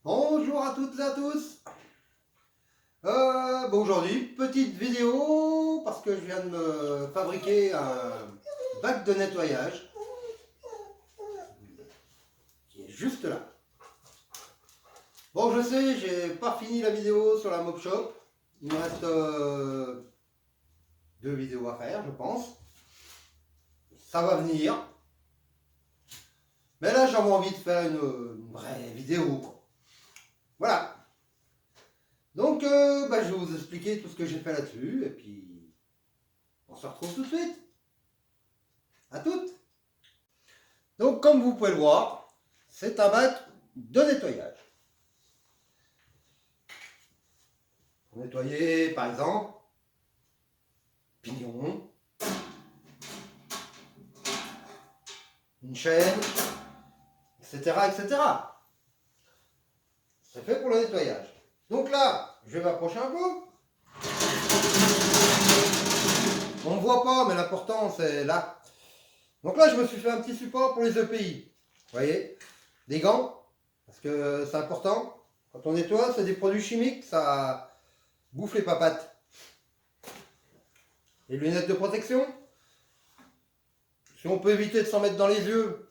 Bonjour à toutes et à tous. Aujourd'hui, petite vidéo parce que je viens de me fabriquer un bac de nettoyage qui est juste là. Bon, je sais, j'ai pas fini la vidéo sur la Mop Shop. Il me reste deux vidéos à faire, je pense. Ça va venir. Mais là, j'avais envie de faire une vraie vidéo, quoi. Voilà. Donc, je vais vous expliquer tout ce que j'ai fait là-dessus et puis on se retrouve tout de suite. À toutes. Donc, comme vous pouvez le voir, c'est un bac de nettoyage. Pour nettoyer, par exemple, pignon, une chaîne, etc., etc. C'est fait pour le nettoyage. Donc là, je vais m'approcher un peu. On ne voit pas, mais l'important, c'est là. Donc là, je me suis fait un petit support pour les EPI. Vous voyez, des gants, parce que c'est important. Quand on nettoie, c'est des produits chimiques, ça bouffe les papates. Les lunettes de protection. Si on peut éviter de s'en mettre dans les yeux,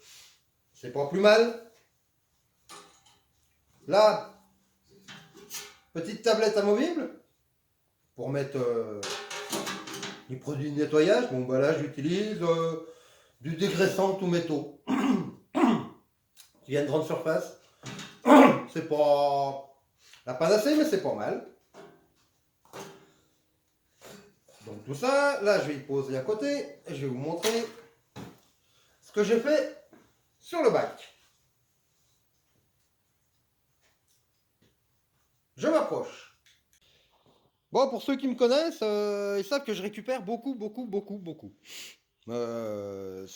c'est pas plus mal. Là, petite tablette amovible pour mettre les produits de nettoyage. Bon, bah là, j'utilise du dégraissant tout métaux qui vient de grande surface. C'est pas la panacée, mais c'est pas mal. Donc tout ça, là, je vais y poser à côté et je vais vous montrer ce que j'ai fait sur le bac. Je m'approche. Bon, pour ceux qui me connaissent, ils savent que je récupère beaucoup. Euh,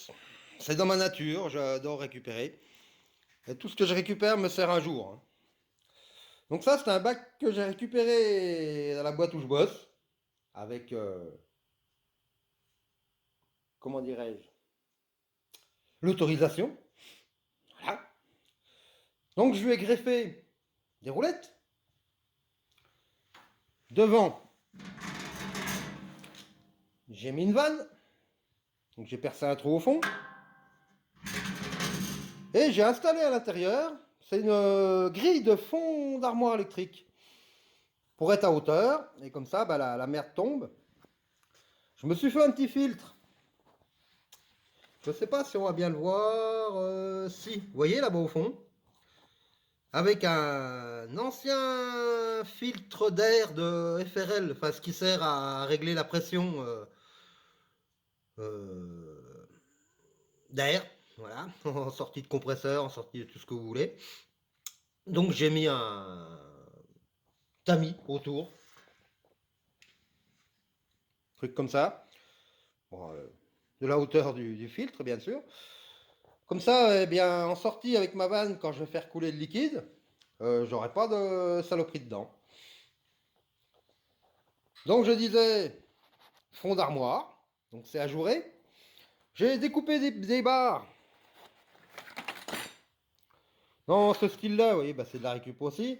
c'est dans ma nature, j'adore récupérer. Et tout ce que je récupère me sert un jour, hein. Donc ça, c'est un bac que j'ai récupéré dans la boîte où je bosse, avec, comment dirais-je, l'autorisation. Voilà. Donc je lui ai greffé des roulettes. Devant, j'ai mis une vanne. Donc j'ai percé un trou au fond. Et j'ai installé à l'intérieur, c'est une grille de fond d'armoire électrique. Pour être à hauteur, et comme ça, bah, la merde tombe. Je me suis fait un petit filtre. Je ne sais pas si on va bien le voir. Si, vous voyez là-bas au fond, avec un ancien filtre d'air de FRL, enfin ce qui sert à régler la pression euh, d'air, voilà, en sortie de compresseur, en sortie de tout ce que vous voulez. Donc j'ai mis un tamis autour, truc comme ça, bon, de la hauteur du filtre bien sûr. Comme ça, eh bien, en sortie avec ma vanne, quand je vais faire couler le liquide, j'aurai pas de saloperie dedans. Donc je disais fond d'armoire, donc c'est ajouré. J'ai découpé des barres dans ce style-là, vous voyez, bah, c'est de la récup aussi.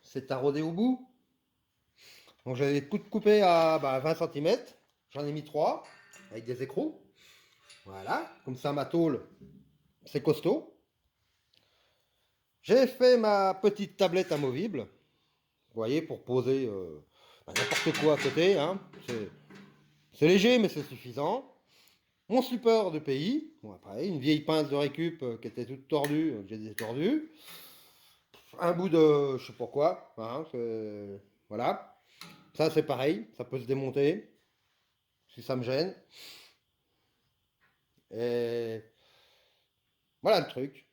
C'est taraudé au bout. Donc j'avais coupé à 20 cm. J'en ai mis 3 avec des écrous. Voilà, comme ça ma tôle, c'est costaud. J'ai fait ma petite tablette amovible, vous voyez, pour poser n'importe quoi à côté, hein. C'est léger, mais c'est suffisant. Mon support de pays, bon, pareil, une vieille pince de récup qui était toute tordue, que j'ai détordue. Un bout de je sais pas quoi, hein, voilà. Ça c'est pareil, ça peut se démonter si ça me gêne. Et voilà le truc.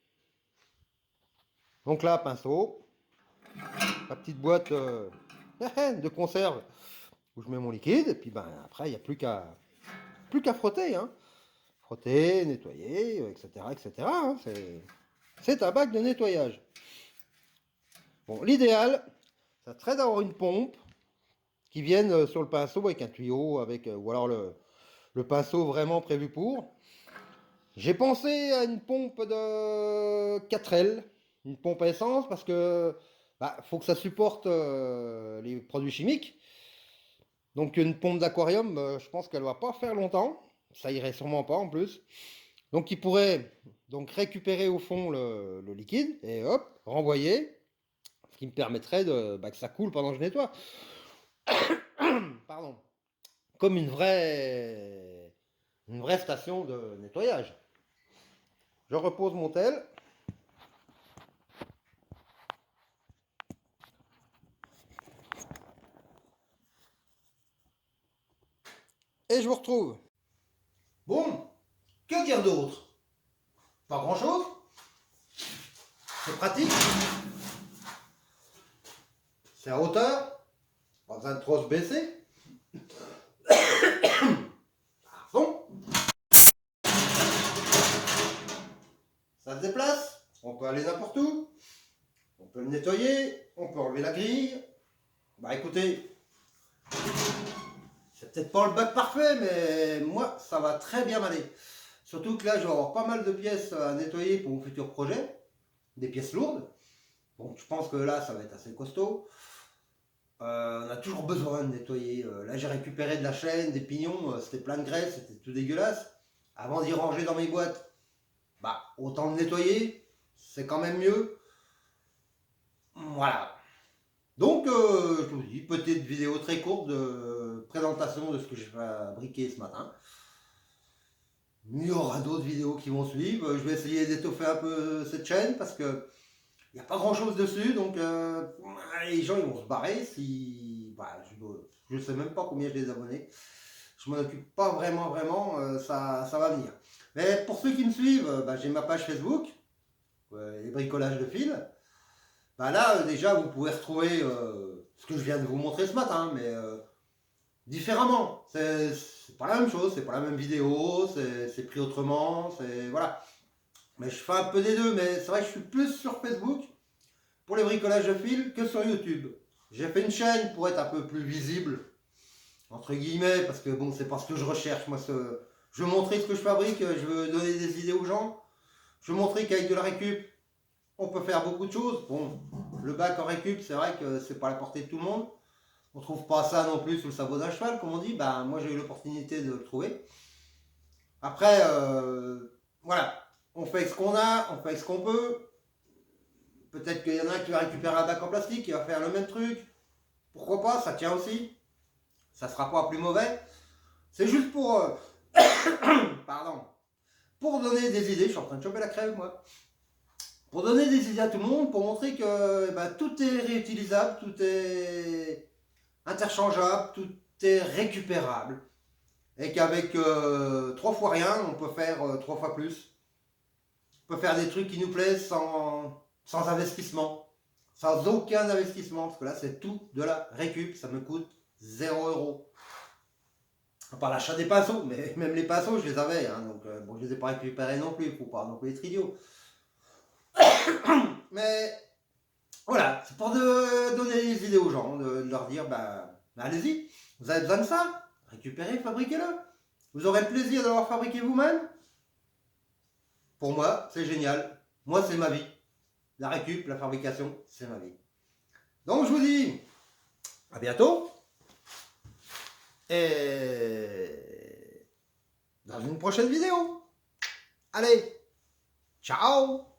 Donc là, pinceau, ma petite boîte de conserve où je mets mon liquide, et puis ben après il n'y a plus qu'à frotter, hein. Frotter, nettoyer, etc. etc. hein. C'est un bac de nettoyage. Bon, l'idéal, ça serait d'avoir une pompe qui vienne sur le pinceau avec un tuyau, avec, ou alors le pinceau vraiment prévu pour. J'ai pensé à une pompe de 4L, une pompe à essence parce que faut que ça supporte les produits chimiques. Donc une pompe d'aquarium, je pense qu'elle va pas faire longtemps. Ça irait sûrement pas en plus. Donc il pourrait donc récupérer au fond le liquide et hop, renvoyer, ce qui me permettrait que ça coule pendant que je nettoie. Pardon. Comme une vraie station de nettoyage. Je repose mon tel. Et je vous retrouve. Bon, que dire d'autre? Pas grand chose. C'est pratique. C'est à hauteur. Pas besoin de trop se baisser. Bon. Ça se déplace. On peut aller n'importe où. On peut le nettoyer. On peut enlever la grille. Écoutez, c'est peut-être pas le bac parfait, mais moi, ça va très bien m'aller. Surtout que là, je vais avoir pas mal de pièces à nettoyer pour mon futur projet. Des pièces lourdes. Donc, je pense que là, ça va être assez costaud. On a toujours besoin de nettoyer. Là, j'ai récupéré de la chaîne, des pignons. C'était plein de graisse, c'était tout dégueulasse. Avant d'y ranger dans mes boîtes, autant le nettoyer. C'est quand même mieux. Voilà. Donc, je vous dis, petite vidéo très courte de présentation de ce que j'ai fabriqué ce matin. Il y aura d'autres vidéos qui vont suivre. Je vais essayer d'étoffer un peu cette chaîne parce que il n'y a pas grand chose dessus. Donc, les gens ils vont se barrer si. Je ne sais même pas combien j'ai des abonnés. Je m'en occupe pas vraiment, ça va venir. Mais pour ceux qui me suivent, j'ai ma page Facebook, les bricolages de fil. Là, déjà, vous pouvez retrouver ce que je viens de vous montrer ce matin, mais différemment. C'est pas la même chose, c'est pas la même vidéo, c'est pris autrement, voilà. Mais je fais un peu des deux, mais c'est vrai que je suis plus sur Facebook pour les bricolages de fil que sur YouTube. J'ai fait une chaîne pour être un peu plus visible, entre guillemets, parce que bon, c'est pas ce que je recherche. Moi, je veux montrer ce que je fabrique, je veux donner des idées aux gens. Je veux montrer qu'avec de la récup, on peut faire beaucoup de choses. Bon, le bac en récup, c'est vrai que c'est pas à la portée de tout le monde. On trouve pas ça non plus sous le sabot d'un cheval, comme on dit. Moi, j'ai eu l'opportunité de le trouver. Après, voilà, on fait avec ce qu'on a, on fait avec ce qu'on peut. Peut-être qu'il y en a un qui va récupérer un bac en plastique, qui va faire le même truc. Pourquoi pas, ça tient aussi. Ça sera pas plus mauvais. C'est juste pour... pardon. Pour donner des idées, je suis en train de choper la crève moi. Pour donner des idées à tout le monde, pour montrer que tout est réutilisable, tout est interchangeable, tout est récupérable. Et qu'avec 3 fois rien, on peut faire 3 fois plus. On peut faire des trucs qui nous plaisent sans investissement. Sans aucun investissement. Parce que là, c'est tout de la récup. Ça me coûte 0 €. À part l'achat des pinceaux. Mais même les pinceaux, je les avais. Donc, je ne les ai pas récupérés non plus. Il ne faut pas non plus être idiot. Mais voilà, c'est pour donner des idées aux gens, de leur dire, allez-y, vous avez besoin de ça, récupérez, fabriquez-le. Vous aurez le plaisir de l'avoir fabriqué vous-même. Pour moi, c'est génial. Moi, c'est ma vie. La récup, la fabrication, c'est ma vie. Donc, je vous dis à bientôt. Et dans une prochaine vidéo. Allez, ciao!